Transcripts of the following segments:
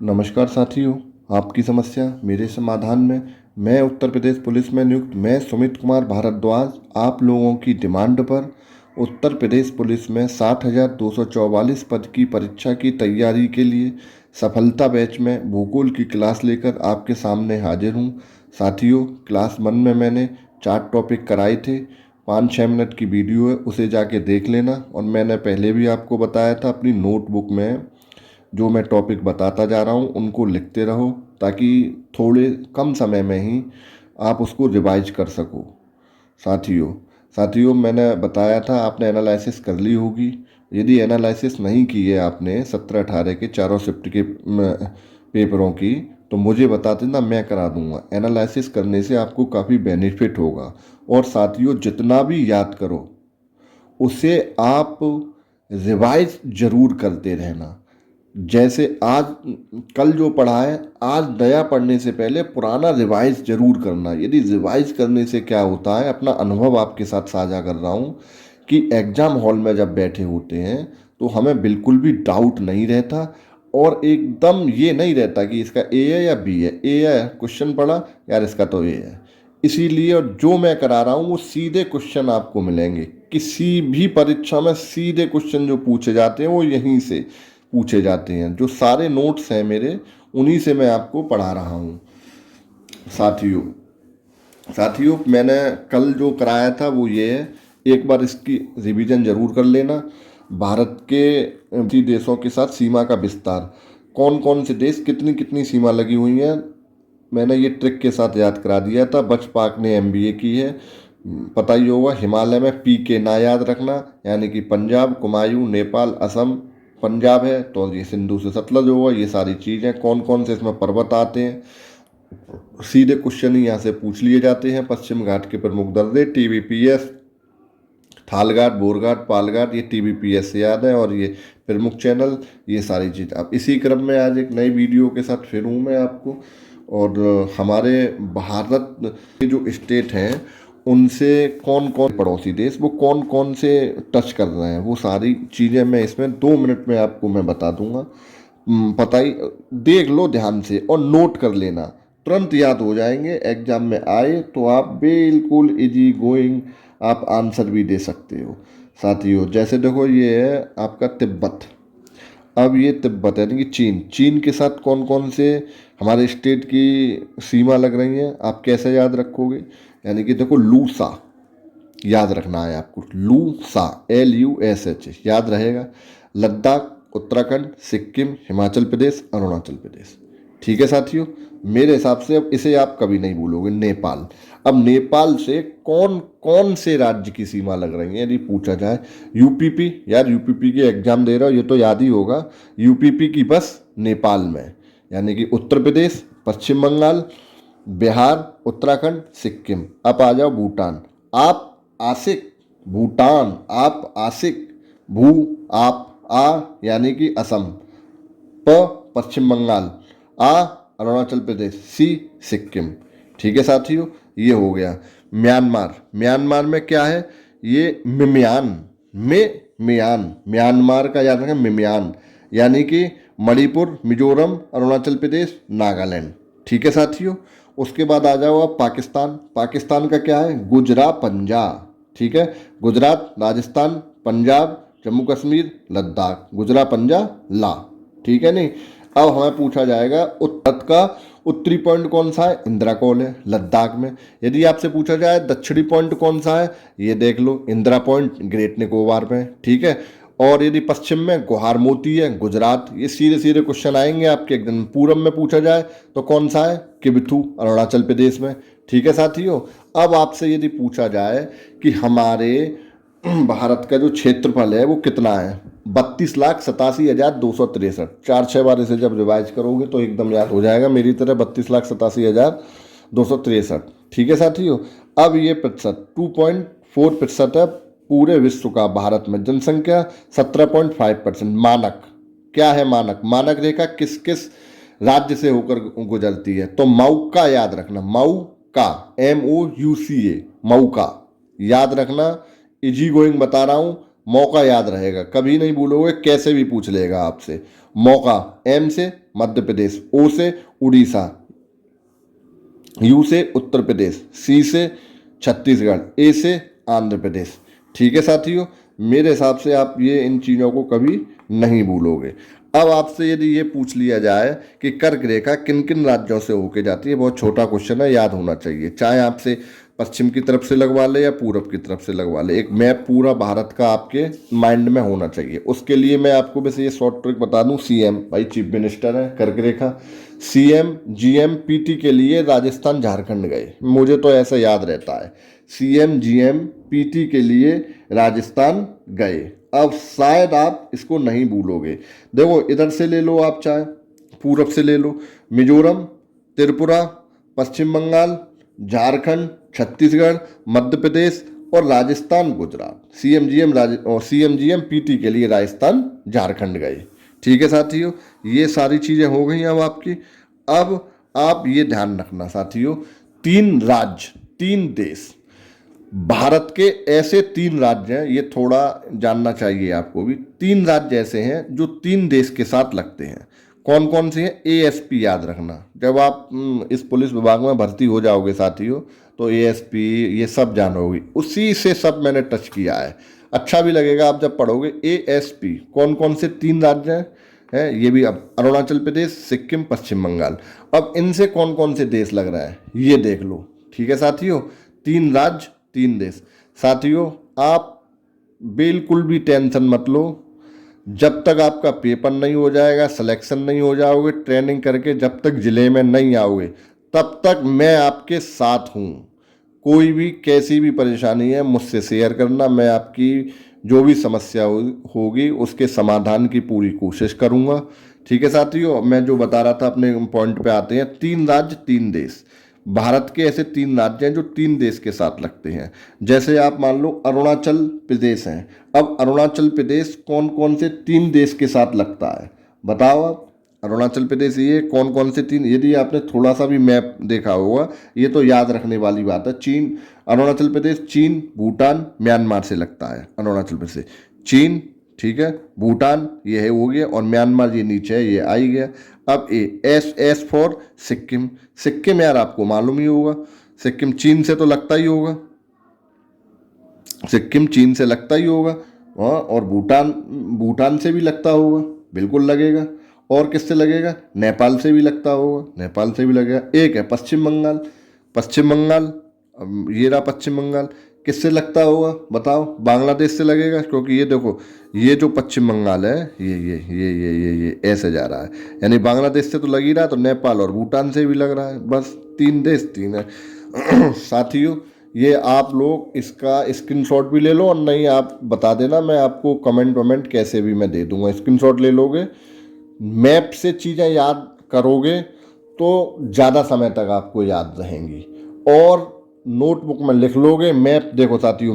नमस्कार साथियों, आपकी समस्या मेरे समाधान में। मैं उत्तर प्रदेश पुलिस में नियुक्त सुमित कुमार भारद्वाज आप लोगों की डिमांड पर उत्तर प्रदेश पुलिस में 60,244 पद की परीक्षा की तैयारी के लिए सफलता बैच में भूगोल की क्लास लेकर आपके सामने हाजिर हूँ। साथियों, क्लास 1 में मैंने 4 टॉपिक कराए थे। 5-6 मिनट की वीडियो है, उसे जाके देख लेना। और मैंने पहले भी आपको बताया था, अपनी नोटबुक में जो मैं टॉपिक बताता जा रहा हूँ उनको लिखते रहो, ताकि थोड़े कम समय में ही आप उसको रिवाइज कर सको। साथियों साथियों मैंने बताया था, आपने एनालिसिस कर ली होगी। यदि एनालिसिस नहीं की है आपने 17-18 के चारों शिफ्ट के पेपरों की, तो मुझे बता देना, मैं करा दूंगा। एनालिसिस करने से आपको काफ़ी बेनिफिट होगा। और साथियों, जितना भी याद करो उसे आप रिवाइज जरूर करते रहना। जैसे आज कल जो पढ़ा है, आज नया पढ़ने से पहले पुराना रिवाइज जरूर करना। यदि रिवाइज करने से क्या होता है, अपना अनुभव आपके साथ साझा कर रहा हूँ कि एग्जाम हॉल में जब बैठे होते हैं तो हमें बिल्कुल भी डाउट नहीं रहता, और एकदम ये नहीं रहता कि इसका ए है या बी है। ए है, क्वेश्चन पढ़ा यार, इसका तो ए है। इसीलिए, और जो मैं करा रहा हूँ वो सीधे क्वेश्चन आपको मिलेंगे। किसी भी परीक्षा में सीधे क्वेश्चन जो पूछे जाते हैं वो यहीं से पूछे जाते हैं। जो सारे नोट्स हैं मेरे, उन्हीं से मैं आपको पढ़ा रहा हूँ। साथियों साथियों मैंने कल जो कराया था वो ये है, एक बार इसकी रिवीजन जरूर कर लेना। भारत के देशों के साथ सीमा का विस्तार, कौन कौन से देश, कितनी कितनी सीमा लगी हुई हैं, मैंने ये ट्रिक के साथ याद करा दिया था। बच पाक ने एमबीए की है, पता ही होगा। हिमालय में पी के ना याद रखना, यानी कि पंजाब, कुमायूं, नेपाल, असम। पंजाब है तो ये सिंधु से सतलज होगा। ये सारी चीज़ें, कौन कौन से इसमें पर्वत आते हैं, सीधे क्वेश्चन ही यहाँ से पूछ लिए जाते हैं। पश्चिम घाट के प्रमुख दर्रे, टीबीपीएस, थालघाट, बोरघाट, पालघाट, ये टीबीपीएस से याद है। और ये प्रमुख चैनल, ये सारी चीज़। अब इसी क्रम में आज एक नई वीडियो के साथ फिर हूँ मैं आपको। और हमारे भारत के जो स्टेट हैं उनसे कौन कौन पड़ोसी देश, वो कौन कौन से टच कर रहे हैं, वो सारी चीज़ें मैं इसमें 2 मिनट में आपको मैं बता दूंगा। पता ही, देख लो ध्यान से और नोट कर लेना, तुरंत याद हो जाएंगे। एग्जाम में आए तो आप बिल्कुल इजी गोइंग आप आंसर भी दे सकते हो। साथियों, जैसे देखो, ये है आपका तिब्बत। अब ये तिब्बत यानी कि चीन, चीन के साथ कौन कौन से हमारे स्टेट की सीमा लग रही हैं, आप कैसे याद रखोगे। यानी कि देखो, लूसा याद रखना है आपको, लूसा, LUSH याद रहेगा। लद्दाख, उत्तराखंड, सिक्किम, हिमाचल प्रदेश, अरुणाचल प्रदेश। ठीक है साथियों, मेरे हिसाब से अब इसे आप कभी नहीं भूलोगे। नेपाल, अब नेपाल से कौन कौन से राज्य की सीमा लग रही है यदि पूछा जाए। यूपीपी, यार यूपीपी के एग्जाम दे रहा हो, ये तो याद ही होगा। यूपीपी की बस नेपाल में, यानी कि उत्तर प्रदेश, पश्चिम बंगाल, बिहार, उत्तराखंड, सिक्किम। अब आ जाओ भूटान। आप आसिक, भूटान, आप आसिक, भू, आप, आ यानी कि असम, प पश्चिम बंगाल, आ अरुणाचल प्रदेश, सी सिक्किम। ठीक है साथियों, ये हो गया। म्यांमार, म्यांमार में क्या है, ये मिम्यान, में म्यान, म्यांमार का याद रखें, मिम्यान, यानी कि मणिपुर, मिजोरम, अरुणाचल प्रदेश, नागालैंड। ठीक है साथियों, उसके बाद आ जाओ आप पाकिस्तान। पाकिस्तान का क्या है, गुजरा पंजा। ठीक है, गुजरात, राजस्थान, पंजाब, जम्मू कश्मीर, लद्दाख, गुजरा पंजा ला। ठीक है नहीं। अब हमें पूछा जाएगा उत्तर का उत्तरी पॉइंट कौन सा है, इंदिरा कॉल है लद्दाख में। यदि आपसे पूछा जाए दक्षिणी पॉइंट कौन सा है, ये देख लो, इंदिरा पॉइंट ग्रेट निकोबार में। ठीक है, और यदि पश्चिम में गुहार मोती है, गुजरात। ये सीधे सीधे क्वेश्चन आएंगे आपके एकदम। पूरब में पूछा जाए तो कौन सा है, किबिथू, अरुणाचल प्रदेश में। ठीक है साथियों, अब आपसे यदि पूछा जाए कि हमारे भारत का जो क्षेत्रफल है वो कितना है, 32,87,263। 4-6 बार इसे जब रिवाइज करोगे तो एकदम याद हो जाएगा, मेरी तरह 32,87,263। ठीक है साथियों, अब ये प्रतिशत 2.4% है पूरे विश्व का। भारत में जनसंख्या 17.5%। मानक क्या है, मानक, मानक रेखा किस किस राज्य से होकर गुजरती है, तो मऊका याद रखना, मऊका, MOUCA, मऊका याद रखना। इजी गोइंग बता रहा हूँ, मौका याद रहेगा, कभी नहीं भूलोगे, कैसे भी पूछ लेगा आपसे। मौका, एम से मध्य प्रदेश, ओ से उड़ीसा, यू से उत्तर प्रदेश, सी से छत्तीसगढ़, ए से आंध्र प्रदेश। ठीक है साथियों, मेरे हिसाब से आप ये इन चीज़ों को कभी नहीं भूलोगे। अब आपसे यदि ये पूछ लिया जाए कि कर्क रेखा किन किन राज्यों से होके जाती है, बहुत छोटा क्वेश्चन है, याद होना चाहिए, चाहे आपसे पश्चिम की तरफ से लगवा ले या पूरब की तरफ से लगवा ले, एक मैप पूरा भारत का आपके माइंड में होना चाहिए। उसके लिए मैं आपको बस ये शॉर्ट ट्रिक बता दूं, सीएम भाई चीफ मिनिस्टर है कर्क रेखा, सीएम जीएम पीटी के लिए राजस्थान झारखंड गए, मुझे तो ऐसा याद रहता है, सीएम जीएम पीटी के लिए राजस्थान गए। अब शायद आप इसको नहीं भूलोगे, देखो इधर से ले लो, आप चाहे पूरब से ले लो, मिजोरम, त्रिपुरा, पश्चिम बंगाल, झारखंड, छत्तीसगढ़, मध्य प्रदेश और Rajasthan Gujarat. CM GM PT के लिए राजस्थान झारखंड गए। ठीक है साथियों, ये सारी चीज़ें हो गई अब आपकी। अब आप ये ध्यान रखना साथियों, 3 राज्य 3 देश, भारत के ऐसे 3 राज्य हैं, ये थोड़ा जानना चाहिए आपको भी, 3 राज्य ऐसे हैं जो 3 देश के साथ लगते हैं। कौन कौन से हैं? एएसपी याद रखना, जब आप इस पुलिस विभाग में भर्ती हो जाओगे साथियों, तो एएसपी ये सब जानोगे, उसी से सब मैंने टच किया है, अच्छा भी लगेगा आप जब पढ़ोगे। एएसपी कौन कौन से 3 राज्य हैं ये भी, अब अरुणाचल प्रदेश, सिक्किम, पश्चिम बंगाल। अब इनसे कौन कौन से देश लग रहा है ये देख लो। ठीक है साथियों, 3 राज्य 3 देश। साथियों आप बिल्कुल भी टेंशन मत लो, जब तक आपका पेपर नहीं हो जाएगा, सिलेक्शन नहीं हो जाओगे, ट्रेनिंग करके जब तक ज़िले में नहीं आओगे, तब तक मैं आपके साथ हूँ। कोई भी कैसी भी परेशानी है मुझसे शेयर करना, मैं आपकी जो भी समस्या होगी उसके समाधान की पूरी कोशिश करूँगा। ठीक है साथियों, मैं जो बता रहा था अपने पॉइंट पे आते हैं, 3 राज्य 3 देश, भारत के ऐसे 3 राज्य हैं जो 3 देश के साथ लगते हैं। जैसे आप मान लो अरुणाचल प्रदेश हैं, अब अरुणाचल प्रदेश कौन कौन से 3 देश के साथ लगता है बताओ आप। अरुणाचल प्रदेश ये कौन कौन से 3, यदि आपने थोड़ा सा भी मैप देखा होगा, ये तो याद रखने वाली बात है। चीन, अरुणाचल प्रदेश चीन, भूटान, म्यांमार से लगता है अरुणाचल प्रदेश, चीन, ठीक है, भूटान ये है हो गया, और म्यांमार ये नीचे है, ये आ ही गया। अब एस फॉर सिक्किम, सिक्किम यार आपको मालूम ही होगा, सिक्किम चीन से तो लगता ही होगा, सिक्किम चीन से लगता ही होगा, हाँ, और भूटान से भी लगता होगा, बिल्कुल लगेगा। और किससे लगेगा? नेपाल से भी लगता होगा, नेपाल से भी लगेगा। एक है पश्चिम बंगाल, पश्चिम बंगाल, ये रहा पश्चिम बंगाल, किससे लगता होगा बताओ? बांग्लादेश से लगेगा, क्योंकि ये देखो ये जो पश्चिम बंगाल है ये ऐसे जा रहा है, यानी बांग्लादेश से तो लग ही रहा है, तो नेपाल और भूटान से भी लग रहा है। बस 3 देश 3 है। साथियों ये आप लोग इसका स्क्रीनशॉट भी ले लो, और नहीं आप बता देना, मैं आपको कमेंट कैसे भी मैं दे दूंगा, स्क्रीनशॉट ले लोगे, मैप से चीज़ें याद करोगे तो ज़्यादा समय तक आपको याद रहेंगी, और नोटबुक में लिख लोगे। मैप देखो साथियों,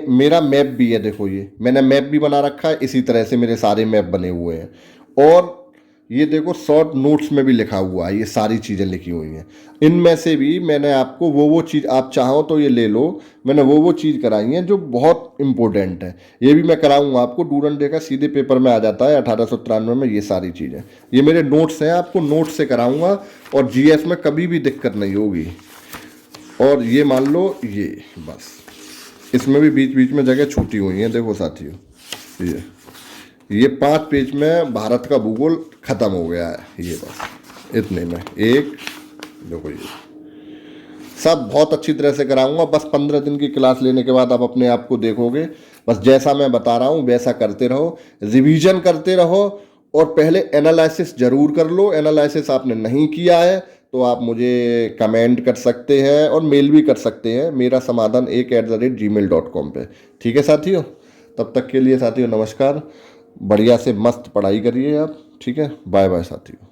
मेरा मैप भी है, देखो ये मैंने मैप भी बना रखा है, इसी तरह से मेरे सारे मैप बने हुए हैं, और ये देखो शॉर्ट नोट्स में भी लिखा हुआ है, ये सारी चीज़ें लिखी हुई हैं। इनमें से भी मैंने आपको वो चीज़, आप चाहो तो ये ले लो, मैंने वो चीज़ कराई है जो बहुत इंपॉर्टेंट है, ये भी मैं कराऊंगा आपको। डूरन डे का सीधे पेपर में आ जाता है 1893 में, ये सारी चीज़ें, ये मेरे नोट्स हैं, आपको नोट्स से कराऊंगा, और जीएस में कभी भी दिक्कत नहीं होगी। और ये मान लो ये बस, इसमें भी बीच बीच में जगह छूटी हुई है, देखो साथियों ये 5 पेज में भारत का भूगोल खत्म हो गया है, ये बस इतने में एक, देखो ये सब बहुत अच्छी तरह से कराऊंगा। बस 15 दिन की क्लास लेने के बाद आप अपने आप को देखोगे, बस जैसा मैं बता रहा हूँ वैसा करते रहो, रिवीजन करते रहो, और पहले एनालिसिस जरूर कर लो। एनालिसिस आपने नहीं किया है तो आप मुझे कमेंट कर सकते हैं और मेल भी कर सकते हैं, मेरा समाधान ek@gmail.com पे। ठीक है साथियों, तब तक के लिए साथियों नमस्कार, बढ़िया से मस्त पढ़ाई करिए आप। ठीक है, बाय बाय साथियों।